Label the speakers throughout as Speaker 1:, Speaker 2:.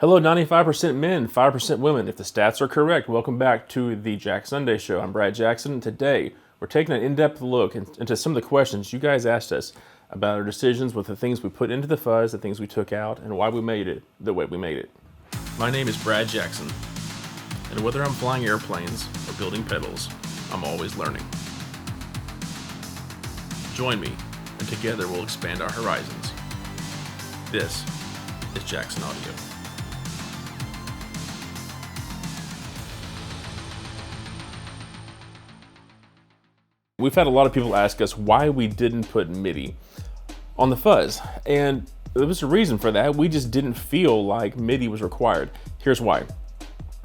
Speaker 1: Hello, 95% men, 5% women. If the stats are correct, welcome back to the Jack Sunday Show. I'm Brad Jackson, and today we're taking an in-depth look into some of the questions you guys asked us about our decisions with the things we put into the fuzz, the things we took out, and why we made it the way we made it. My name is Brad Jackson, and whether I'm flying airplanes or building pedals, I'm always learning. Join me, and together we'll expand our horizons. This is Jackson Audio. We've had a lot of people ask us why we didn't put MIDI on the fuzz, and there was a reason for that. We just didn't feel like MIDI was required. Here's why.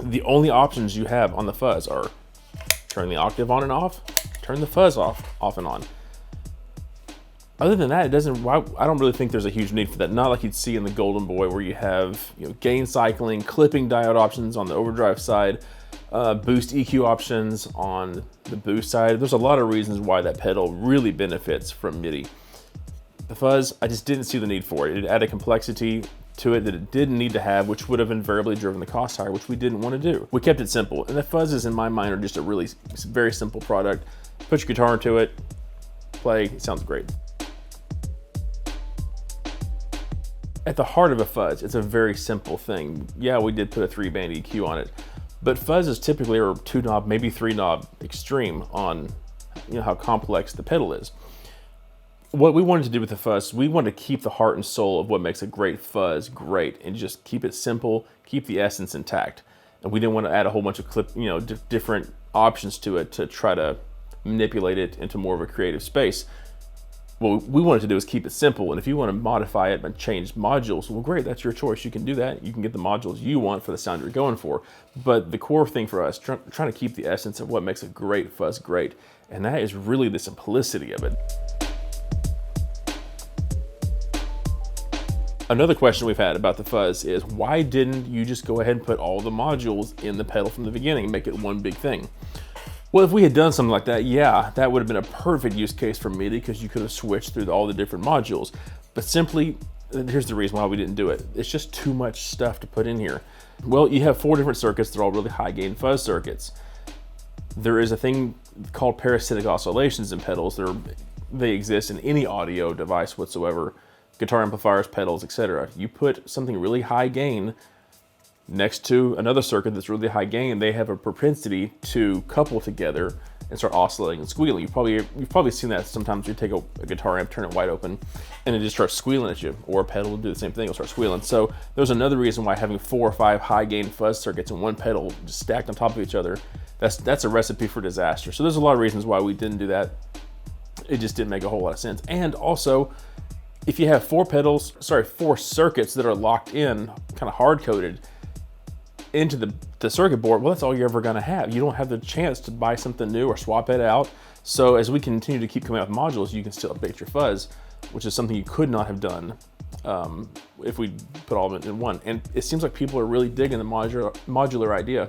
Speaker 1: The only options you have on the fuzz are turn the octave on and off, turn the fuzz off and on. Other than that, I don't really think there's a huge need for that. Not like you'd see in the Golden Boy where you have gain cycling, clipping diode options on the overdrive side, boost EQ options on the boost side. There's a lot of reasons why that pedal really benefits from MIDI. The fuzz, I just didn't see the need for it. It added complexity to it that it didn't need to have, which would have invariably driven the cost higher, which we didn't want to do. We kept it simple, and the fuzzes in my mind are just a really very simple product. Put your guitar into it, play, it sounds great. At the heart of a fuzz, it's a very simple thing. Yeah, we did put a 3-band EQ on it, but fuzzes typically are 2-knob, maybe 3-knob extreme on how complex the pedal is. What we wanted to do with the fuzz, we wanted to keep the heart and soul of what makes a great fuzz great, and just keep it simple, keep the essence intact. And we didn't want to add a whole bunch of different options to it to try to manipulate it into more of a creative space. What we wanted to do is keep it simple, and if you want to modify it and change modules, well great, that's your choice. You can do that. You can get the modules you want for the sound you're going for. But the core thing for us, trying to keep the essence of what makes a great fuzz great, and that is really the simplicity of it. Another question we've had about the fuzz is, why didn't you just go ahead and put all the modules in the pedal from the beginning and make it one big thing? Well, if we had done something like that, yeah, that would have been a perfect use case for MIDI, because you could have switched through all the different modules. But simply, here's the reason why we didn't do it. It's just too much stuff to put in here. Well, you have 4 different circuits. They're all really high gain fuzz circuits. There is a thing called parasitic oscillations in pedals. They exist in any audio device whatsoever, guitar amplifiers, pedals, etc. You put something really high gain next to another circuit that's really high gain, they have a propensity to couple together and start oscillating and squealing. You've probably seen that sometimes. You take a guitar amp, turn it wide open, and it just starts squealing at you. Or a pedal will do the same thing, it'll start squealing. So there's another reason why having 4 or 5 high gain fuzz circuits in one pedal just stacked on top of each other, that's a recipe for disaster. So there's a lot of reasons why we didn't do that. It just didn't make a whole lot of sense. And also, if you have 4 circuits that are locked in, kind of hard-coded into the circuit board, well, that's all you're ever gonna have. You don't have the chance to buy something new or swap it out. So as we continue to keep coming out with modules, you can still update your fuzz, which is something you could not have done if we put all of it in one. And it seems like people are really digging the modular idea.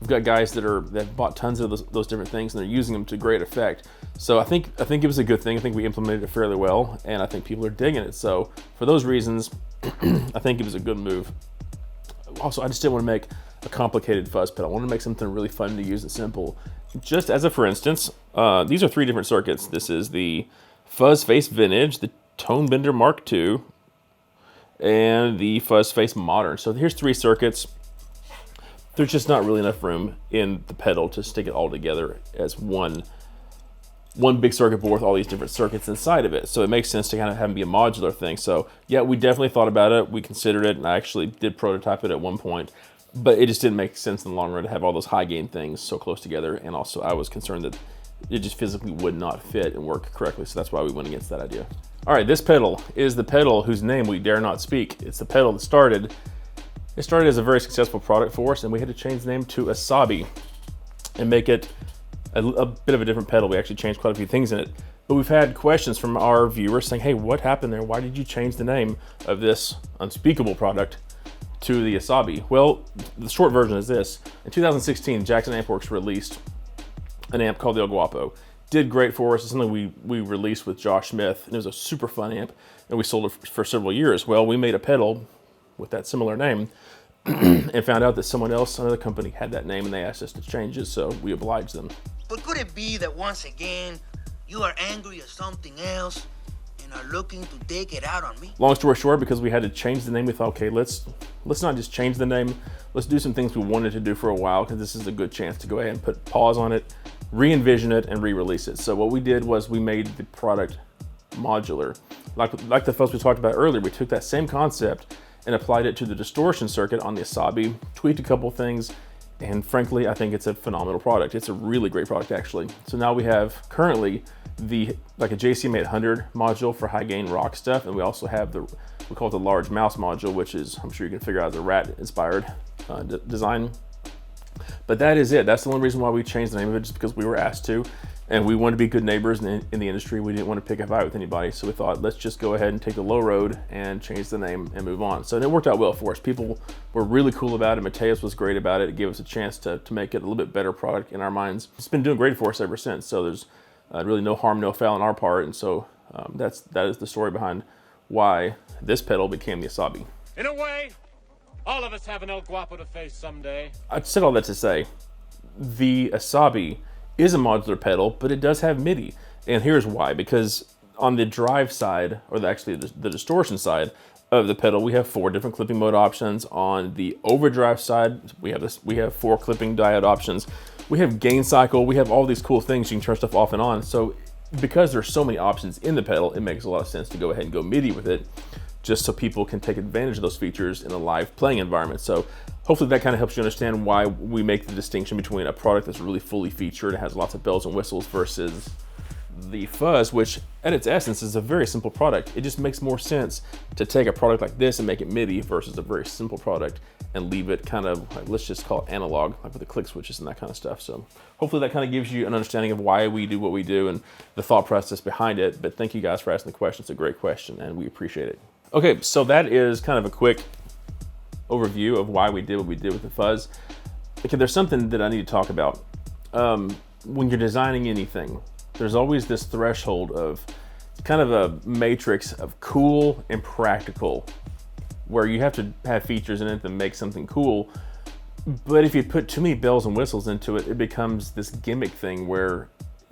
Speaker 1: We've got guys that bought tons of those different things, and they're using them to great effect. So I think it was a good thing. I think we implemented it fairly well, and I think people are digging it. So for those reasons, I think it was a good move. Also, I just didn't want to make a complicated fuzz pedal. I wanted to make something really fun to use and simple. Just as a for instance, these are 3 different circuits. This is the Fuzz Face Vintage, the Tone Bender Mark II, and the Fuzz Face Modern. So here's 3 circuits. There's just not really enough room in the pedal to stick it all together as one big circuit board with all these different circuits inside of it. So it makes sense to kind of have it be a modular thing. So yeah, we definitely thought about it. We considered it, and I actually did prototype it at one point, but it just didn't make sense in the long run to have all those high gain things so close together. And also I was concerned that it just physically would not fit and work correctly. So that's why we went against that idea. All right, this pedal is the pedal whose name we dare not speak. It's the pedal that started as a very successful product for us, and we had to change the name to Asabi and make it a bit of a different pedal. We actually changed quite a few things in it. But we've had questions from our viewers saying, hey, what happened there? Why did you change the name of this unspeakable product to the Asabi? Well, the short version is this. In 2016, Jackson Amp Works released an amp called the El Guapo. Did great for us. It's something we released with Josh Smith, and it was a super fun amp, and we sold it for several years. Well, we made a pedal with that similar name and found out that someone else, another company, had that name and they asked us to change it, so we obliged them.
Speaker 2: But could it be that once again, you are angry at something else and are looking to take it out on me?
Speaker 1: Long story short, because we had to change the name, we thought, okay, let's not just change the name, let's do some things we wanted to do for a while, because this is a good chance to go ahead and put pause on it, re-envision it, and re-release it. So what we did was we made the product modular. Like the Fuzz we talked about earlier, we took that same concept and applied it to the distortion circuit on the Asabi, tweaked a couple things, and frankly, I think it's a phenomenal product. It's a really great product, actually. So now we have currently like a JCM 800 module for high gain rock stuff, and we also have we call it the large mouse module, which is, I'm sure you can figure out, as a rat inspired design. But that is it. That's the only reason why we changed the name of it, just because we were asked to, and we wanted to be good neighbors in the industry. We didn't want to pick a fight with anybody, so we thought, let's just go ahead and take the low road and change the name and move on. So it worked out well for us. People were really cool about it. Mateus was great about it. It gave us a chance to make it a little bit better product in our minds. It's been doing great for us ever since, so there's really no harm, no foul on our part, and so that is the story behind why this pedal became the Asabi.
Speaker 3: In a way, all of us have an El Guapo to face someday.
Speaker 1: I said all that to say, the Asabi is a modular pedal, but it does have MIDI. And here's why, because on the drive side, or actually the distortion side of the pedal, we have 4 different clipping mode options. On the overdrive side, we have 4 clipping diode options. We have gain cycle, we have all these cool things. You can turn stuff off and on. So because there's so many options in the pedal, it makes a lot of sense to go ahead and go MIDI with it, just so people can take advantage of those features in a live playing environment. So hopefully that kind of helps you understand why we make the distinction between a product that's really fully featured and has lots of bells and whistles versus the Fuzz, which at its essence is a very simple product. It just makes more sense to take a product like this and make it MIDI versus a very simple product and leave it kind of, like, let's just call it analog, like with the click switches and that kind of stuff. So hopefully that kind of gives you an understanding of why we do what we do and the thought process behind it. But thank you guys for asking the question. It's a great question and we appreciate it. Okay, so that is kind of a quick overview of why we did what we did with the Fuzz. Okay, there's something that I need to talk about. When you're designing anything, there's always this threshold of kind of a matrix of cool and practical, where you have to have features in it that make something cool. But if you put too many bells and whistles into it, it becomes this gimmick thing where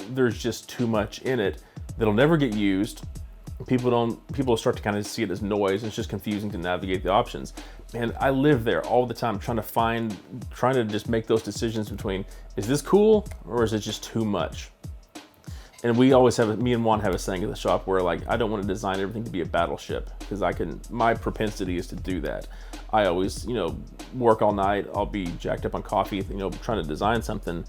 Speaker 1: there's just too much in it that'll never get used. People will start to kind of see it as noise. It's just confusing to navigate the options. And I live there all the time trying to just make those decisions between, is this cool or is it just too much? And we always me and Juan have a saying at the shop where, like, I don't want to design everything to be a battleship, because my propensity is to do that. I always, work all night. I'll be jacked up on coffee, trying to design something.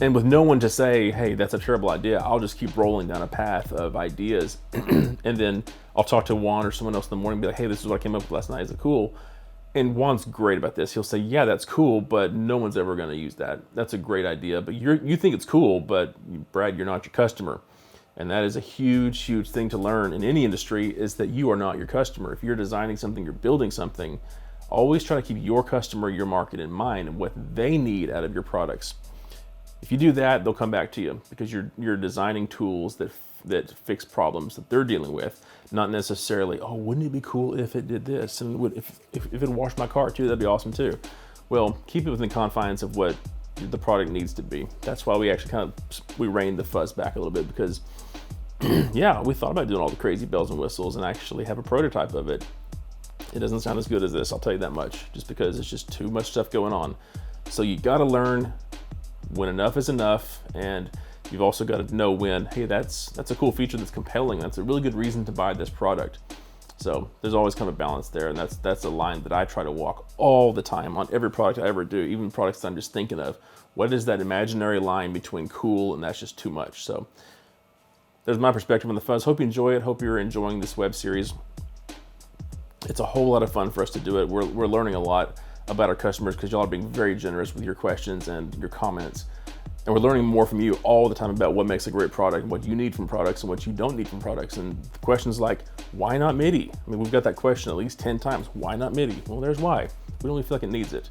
Speaker 1: And with no one to say, hey, that's a terrible idea, I'll just keep rolling down a path of ideas. And then I'll talk to Juan or someone else in the morning and be like, hey, this is what I came up with last night. Is it cool? And Juan's great about this. He'll say, yeah, that's cool, but no one's ever going to use that. That's a great idea, but you think it's cool, but Brad, you're not your customer. And that is a huge, huge thing to learn in any industry, is that you are not your customer. If you're designing something, you're building something, always try to keep your customer, your market in mind and what they need out of your products. If you do that, they'll come back to you, because you're designing tools that fix problems that they're dealing with, not necessarily, oh, wouldn't it be cool if it did this? And if it washed my car too, that'd be awesome too. Well, keep it within the confines of what the product needs to be. That's why we actually we reined the Fuzz back a little bit, because yeah, we thought about doing all the crazy bells and whistles and actually have a prototype of it. It doesn't sound as good as this, I'll tell you that much, just because it's just too much stuff going on. So you gotta learn when enough is enough, and you've also got to know when, hey, that's a cool feature that's compelling. That's a really good reason to buy this product. So there's always kind of a balance there, and that's a line that I try to walk all the time on every product I ever do, even products that I'm just thinking of. What is that imaginary line between cool and that's just too much? So there's my perspective on the Fuzz. Hope you enjoy it. Hope you're enjoying this web series. It's a whole lot of fun for us to do it. We're learning a lot about our customers, because y'all are being very generous with your questions and your comments. And we're learning more from you all the time about what makes a great product, what you need from products and what you don't need from products. And questions like, why not MIDI? I mean, we've got that question at least 10 times. Why not MIDI? Well, there's why. We don't really feel like it needs it.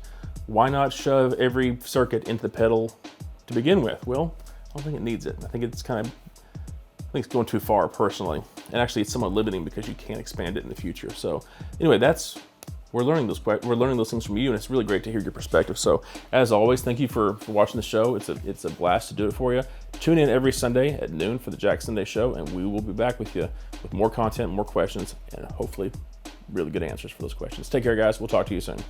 Speaker 1: Why not shove every circuit into the pedal to begin with? Well, I don't think it needs it. I think it's going too far personally. And actually it's somewhat limiting, because you can't expand it in the future. So anyway, that's we're learning those things from you, and it's really great to hear your perspective. So as always, thank you for watching the show. It's a blast to do it for you. Tune in every Sunday at noon for the Jack Sunday Show, and we will be back with you with more content, more questions, and hopefully really good answers for those questions. Take care, guys. We'll talk to you soon.